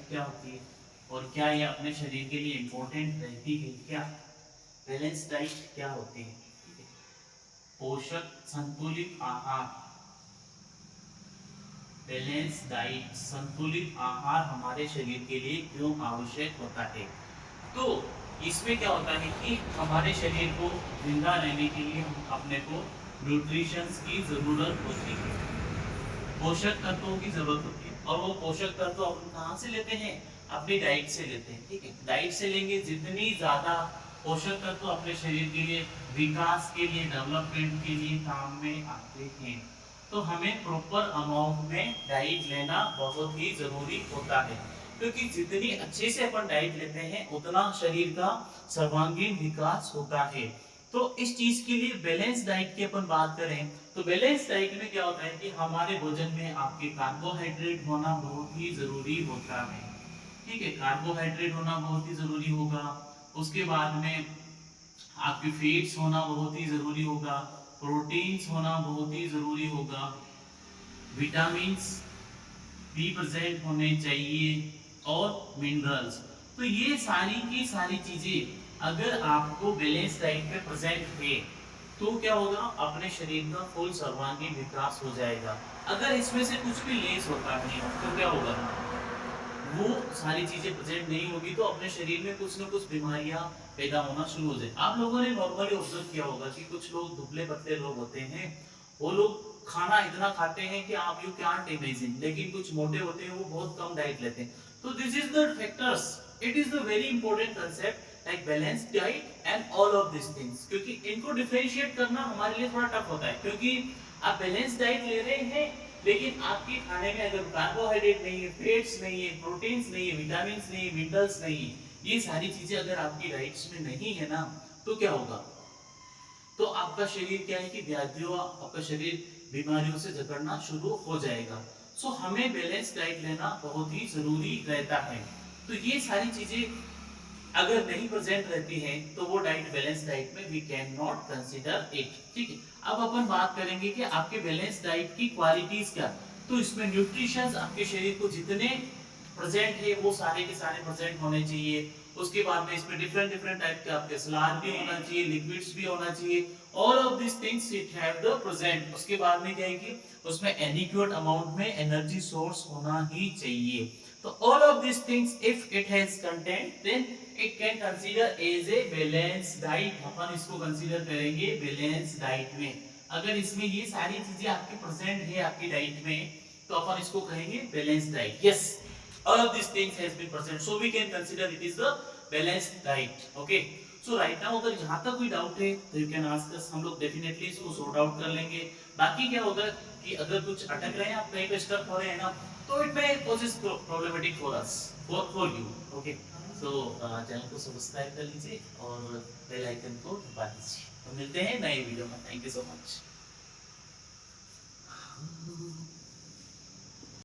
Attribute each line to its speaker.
Speaker 1: क्या होती है और क्या ये अपने शरीर के लिए इम्पोर्टेंट रहती है क्या? बैलेंस डाइट क्या होती है? ठीक है, पोषक संतुलित आहार। बैलेंस डाइट, संतुलित आहार हमारे शरीर के लिए क्यों आवश्यक होता है? तो इसमें क्या होता है कि हमारे शरीर को जिंदा रहने के लिए अपने को न्यूट्रिशंस की जरूरत होती है, पोषक तत्वों की जरूरत होती है। और वो पोषक तत्व हम कहाँ से लेते हैं? अपनी डाइट से लेते हैं। ठीक है, डाइट से लेंगे जितनी ज्यादा पोषक तत्व अपने शरीर के लिए, विकास के लिए, डेवलपमेंट के लिए काम में आते हैं, तो हमें प्रॉपर अमाउंट में डाइट लेना बहुत ही जरूरी होता है। क्योंकि जितनी अच्छे से अपन डाइट लेते हैं उतना शरीर का सर्वांगीण विकास होता है। तो इस चीज के लिए बैलेंस डाइट की अपन बात करें तो बैलेंस डाइट में क्या होता है कि हमारे भोजन में आपके कार्बोहाइड्रेट होना बहुत ही जरूरी होता है। ठीक है, कार्बोहाइड्रेट होना बहुत ही जरूरी होगा। उसके बाद में आपके फैट्स होना बहुत ही जरूरी होगा, प्रोटीन्स होना बहुत ही जरूरी होगा, विटामिन्स भी प्रेजेंट होने चाहिए और मिनरल्स। तो ये सारी की सारी चीजें अगर आपको बैलेंस डाइट में प्रेजेंट है तो क्या होगा? अपने शरीर का फुल सर्वांगीण विकास हो जाएगा। अगर इसमें से कुछ भी लेस होता है तो क्या होगा? वो सारी चीजें प्रेजेंट नहीं होगी तो अपने शरीर में कुछ ना कुछ बीमारियां पैदा होना शुरू हो जाए। आप लोगों ने नॉर्मली ऑब्जर्व किया होगा कि कुछ लोग दुबले पतले लोग होते हैं, वो लोग खाना इतना खाते हैं कि आप यू कैंट इमेजिन, लेकिन कुछ मोटे होते हैं वो बहुत कम डाइट लेते हैं। तो this is the factors, it is the very important concept like balance diet and all of this things, क्योंकि इनको डिफरेंशिएट करना हमारे लिए थोड़ा टफ होता है। क्योंकि आप बैलेंस डाइट ले रहे हैं लेकिन आपके खाने में अगर कार्बोहाइड्रेट नहीं है, फैट्स नहीं है, प्रोटीन्स नहीं है, विटामिन नहीं है, मिनरल्स नहीं है, ये सारी चीजें अगर आपकी डाइट्स में नहीं है ना, तो क्या होगा? तो आपका शरीर क्या है कि व्याधियों, आपका शरीर बीमारियों से जकड़ना शुरू हो जाएगा। सो हमें बैलेंस डाइट लेना बहुत ही जरूरी रहता है। तो ये सारी चीजें अगर नहीं प्रेजेंट रहती है तो वो डाइट बैलेंस डाइट में we can not consider it. ठीक है, अब अपन बात करेंगे कि आपके बैलेंस डाइट की क्वालिटीज क्या। तो इसमें न्यूट्रिशंस आपके शरीर को जितने प्रेजेंट है वो सारे के सारे प्रेजेंट होने चाहिए। उसके बाद में इसमें डिफरेंट डिफरेंट टाइप के आपके सलाद भी होना चाहिए, लिक्विड्स भी होना चाहिए, all of this things it have the present. उसके बाद में क्या है कि उसमें एडिक्वेट अमाउंट में एनर्जी सोर्स होना ही चाहिए। तो all of this things if it has content then it can consider as a balance diet. अपन इसको कंसीडर करेंगे बैलेंस डाइट में। अगर इसमें ये सारी चीजें आपके प्रेजेंट है आपकी डाइट में तो अपन इसको कहेंगे balance diet. Yes, all of these things has been present, so we can consider it is the balanced diet. Okay, so right now अगर यहाँ तक कोई डाउट है तो you can ask us, हम लोग डेफिनेटली इसको सॉर्ट आउट कर लेंगे। बाकी क्या होगा कि अगर कुछ अटक रहे हैं, आप कहीं पे स्टक हो रहे हैं ना, तो it may causes problematic for us, for you. Okay, so channel को सब्सक्राइब कर लीजिए और बेल आइकन को दबा दीजिए। तो मिलते हैं नए वीडियो में। Thank you so much.